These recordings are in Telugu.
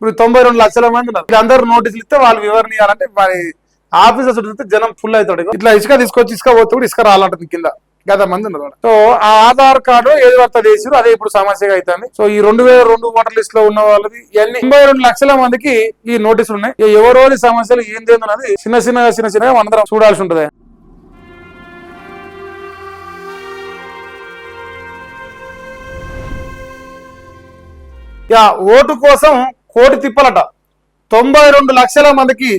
ఇప్పుడు 92 లక్షల మంది ఉన్నారు. వీళ్ళందరూ నోటీసులు ఇస్తే వాళ్ళు వివరణ ఇవ్వాలంటే వారి ఆఫీసర్స్ చూస్తే జనం ఫుల్ అవుతాడు. ఇట్లా ఇసుక తీసుకొచ్చి ఇసుక పోతే కూడా ఇసుక రాలంటుంది కింద గత మంది ఉన్నారు. సో ఆ ఆధార్ కార్డు ఏది వర్త చేసారు అదే ఇప్పుడు సమస్యగా అవుతుంది. సో ఈ 2002 ఓటర్ లిస్ట్ లో ఉన్న వాళ్ళది ఇవన్నీ 92 లక్షల మందికి ఈ నోటీసులు ఉన్నాయి. ఎవరోని సమస్యలు ఏందేందన్నది చిన్నగా మనందరం చూడాల్సి ఉంటుంది. ఓటు కోసం కోటి తిప్పలట 92 లక్షల మందికి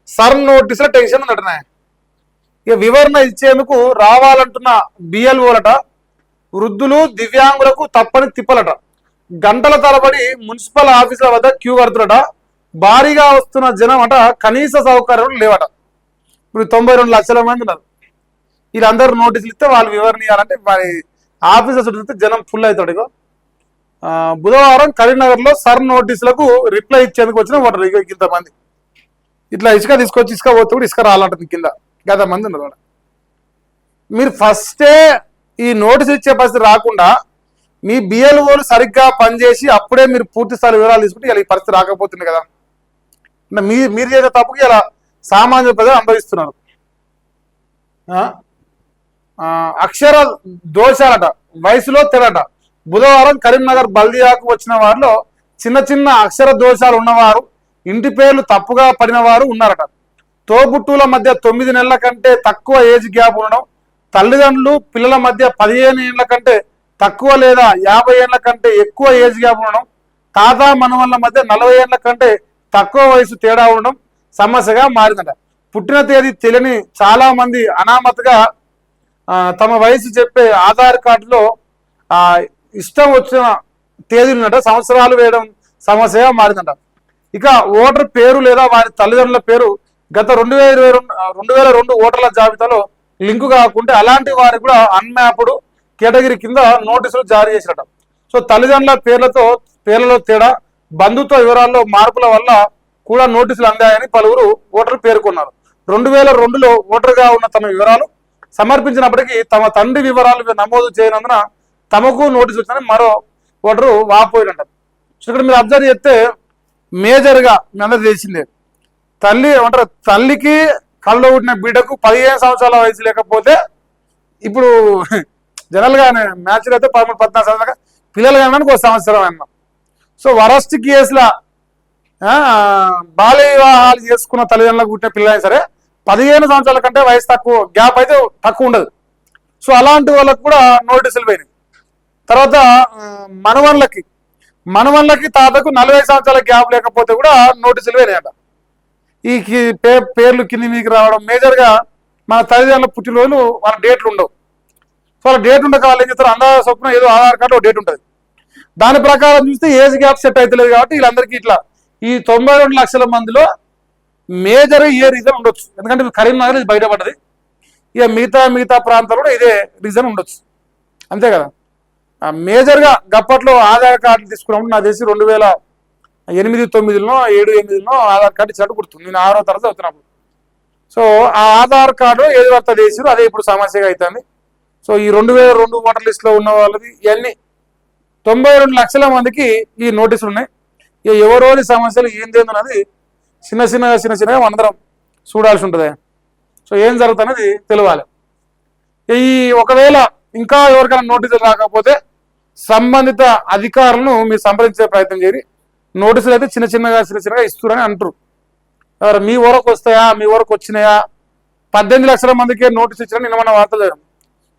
సర్ నోటీసుల టెన్షన్ ఉందట. ఇక వివరణ ఇచ్చేందుకు రావాలంటున్న బిఎల్ఓలట వృద్ధులు దివ్యాంగులకు తప్పని తిప్పలట. గంటల తరబడి మున్సిపల్ ఆఫీసుల వద్ద క్యూ కడుతున్నట. భారీగా వస్తున్న జనం అట కనీస సౌకర్యాలు లేవట. ఇప్పుడు 92 లక్షల మంది ఉన్నారు. వీళ్ళందరూ నోటీసులు ఇస్తే వాళ్ళు వివరణ ఇవ్వాలంటే వారి ఆఫీసర్స్ చూస్తే జనం ఫుల్ అవుతాడు. బుధవారం కరీంనగర్ లో సర్ నోటీసులకు రిప్లై ఇచ్చేందుకు వచ్చిన ఓటర్ ఇంతమంది. ఇట్లా ఇసుక తీసుకొచ్చి ఇసుక పోతే కూడా ఇసుక రాలంటుంది కింద గత మంది ఉన్నారు. మీరు ఫస్టే ఈ నోటీసు ఇచ్చే పరిస్థితి రాకుండా మీ బిఎల్ఓలు సరిగ్గా పనిచేసి అప్పుడే మీరు పూర్తి స్థాయి వివరాలు తీసుకుంటే ఇలా ఈ పరిస్థితి రాకపోతుంది కదా. మీరు చేసే తప్పుకి ఇలా సామాన్య ప్రజలు అనుభవిస్తున్నారు. అక్షర దోషాలట, వయసులో తెరట. బుధవారం కరీంనగర్ బల్దియాకు వచ్చిన వారిలో చిన్న అక్షర దోషాలు ఉన్నవారు, ఇంటి పేర్లు తప్పుగా పడిన వారు ఉన్నారట. తోబుట్టుల మధ్య 9 నెలల కంటే తక్కువ ఏజ్ గ్యాప్ ఉండడం, తల్లిదండ్రులు పిల్లల మధ్య 15 ఏళ్ల కంటే తక్కువ లేదా 50 ఏళ్ల కంటే ఎక్కువ ఏజ్ గ్యాప్ ఉండడం, తాత మనవళ్ళ మధ్య 40 ఏళ్ల కంటే తక్కువ వయసు తేడా ఉండడం సమస్యగా మారిందట. పుట్టిన తేదీ తెలియని చాలా మంది అనామతగా తమ వయసు చెప్పే ఆధార్ కార్డులో ఇష్టం వచ్చిన తేదీలున్నట సంవత్సరాలు వేయడం సమస్యగా మారిందంట. ఇక ఓటర్ పేరు లేదా వారి తల్లిదండ్రుల పేరు గత 2022 ఓటర్ల జాబితాలో లింకు కాకుంటే అలాంటి వారికి కూడా అన్మ్యాప్డ్ కేటగిరీ కింద నోటీసులు జారీ చేసినట. సో తల్లిదండ్రుల పేర్లలో తేడా, బంధుత్వ వివరాల్లో మార్పుల వల్ల కూడా నోటీసులు అందాయని పలువురు ఓటర్లు పేర్కొన్నారు. 2002లో ఓటర్గా ఉన్న తమ వివరాలు సమర్పించినప్పటికీ తమ తండ్రి వివరాలు నమోదు చేయనందున తమకు నోటీసు వచ్చిందని మరో ఓటరు వాపోయినట్టు. సో ఇక్కడ మీరు అబ్జర్వ్ చేస్తే మేజర్గా మీ అందరూ తెలిసిందే, తల్లికి కళ్ళలో పుట్టిన బిడ్డకు 15 సంవత్సరాల వయసు లేకపోతే ఇప్పుడు జనరల్గా మ్యాచ్లు అయితే 13-14 సంవత్సరాలుగా పిల్లలు కనడానికి 1 సంవత్సరం అన్నాం. సో వరస్ట్ కేసుల బాల్య వివాహాలు చేసుకున్న తల్లిదండ్రులకు పుట్టిన పిల్లలైనా సరే 15 సంవత్సరాల కంటే వయసు తక్కువ గ్యాప్ అయితే తక్కువ ఉండదు. సో అలాంటి వాళ్ళకు కూడా నోటీసులు పోయినాయి. తర్వాత మనవళ్ళకి తాతకు 40 సంవత్సరాల గ్యాప్ లేకపోతే కూడా నోటీసులు పోయినాయట. ఈ పేర్లు కింది మీకు రావడం మేజర్గా మన తల్లిదండ్రుల పుట్టినరోజులు వాళ్ళ డేట్లు ఉండవు. సో వాళ్ళ డేట్ ఉండక వాళ్ళు ఏం చేస్తారు, అందాజ చొప్పున ఏదో ఆధార్ కార్డు ఒక డేట్ ఉంటుంది. దాని ప్రకారం చూస్తే ఏజ్ గ్యాప్ సెట్ అవుతలేదు కాబట్టి వీళ్ళందరికీ ఇట్లా ఈ 92 లక్షల మందిలో మేజర్ ఏ రీజన్ ఉండొచ్చు. ఎందుకంటే కరీంనగర్ ఇది బయటపడ్డది. ఇక మిగతా ప్రాంతాలు కూడా ఇదే రీజన్ ఉండొచ్చు, అంతే కదా. మేజర్గా గప్పట్లో ఆధార్ కార్డులు తీసుకున్నప్పుడు నాకు తెలిసి 2008-9లో 7-8లో ఆధార్ కార్డు ఇచ్చినట్టు గుర్తుంది. నేను 6వ తరగతి చదువుతున్నప్పుడు. సో ఆ ఆధార్ కార్డు ఏది వర్త చేసారు అదే ఇప్పుడు సమస్యగా అవుతుంది. సో ఈ 2002 ఓటర్ లిస్ట్ లో ఉన్న వాళ్ళది ఇవన్నీ 92 లక్షల మందికి ఈ నోటీసులు ఉన్నాయి. ఇక ఎవరోని సమస్యలు ఏందేందన్నది చిన్నగా మనందరం చూడాల్సి ఉంటుంది. సో ఏం జరుగుతున్నది తెలియాలి. ఈ ఒకవేళ ఇంకా ఎవరికైనా నోటీసులు రాకపోతే సంబంధిత అధికారులను మీరు సంప్రదించే ప్రయత్నం చేయండి. నోటీసులు అయితే చిన్నగా ఇస్తున్నారని అంటారు. మీ ఊరకు వస్తాయా, మీ ఊరకు వచ్చినాయా? 18 లక్షల మందికే నోటీస్ ఇచ్చినా నిన్న మన వార్తలు చేయడం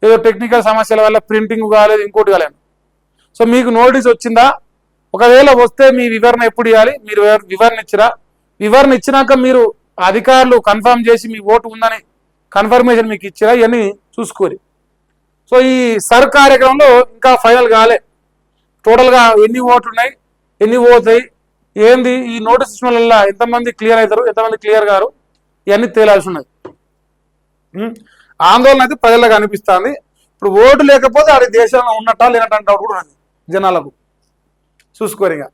ఏదో టెక్నికల్ సమస్యల వల్ల ప్రింటింగ్ కాలేదు, ఇంకోటి కాలేదు. సో మీకు నోటీస్ వచ్చిందా? ఒకవేళ వస్తే మీ వివరణ ఎప్పుడు ఇవ్వాలి? మీరు వివరణ ఇచ్చిరా? వివరణ ఇచ్చినాక మీరు అధికారులు కన్ఫర్మ్ చేసి మీ ఓటు ఉందని కన్ఫర్మేషన్ మీకు ఇచ్చిరా? ఇవన్నీ చూసుకోరు. సో ఈ సర్ కార్యక్రమంలో ఇంకా ఫైనల్ కాలే. టోటల్గా ఎన్ని ఓట్లు ఉన్నాయి, ఎన్ని పోతాయి, ఏంది ఈ నోటీస్ ఇచ్చిన వల్ల ఎంతమంది క్లియర్ అవుతారు, ఎంతమంది క్లియర్ గారు, ఇవన్నీ తేలాల్సి ఉన్నది. ఆందోళన అయితే ప్రజలకు అనిపిస్తుంది. ఇప్పుడు ఓటు లేకపోతే అది దేశంలో ఉన్నట్టా లేనట్టు కూడా ఉన్నది జనాలకు. చూసుకోరు ఇక.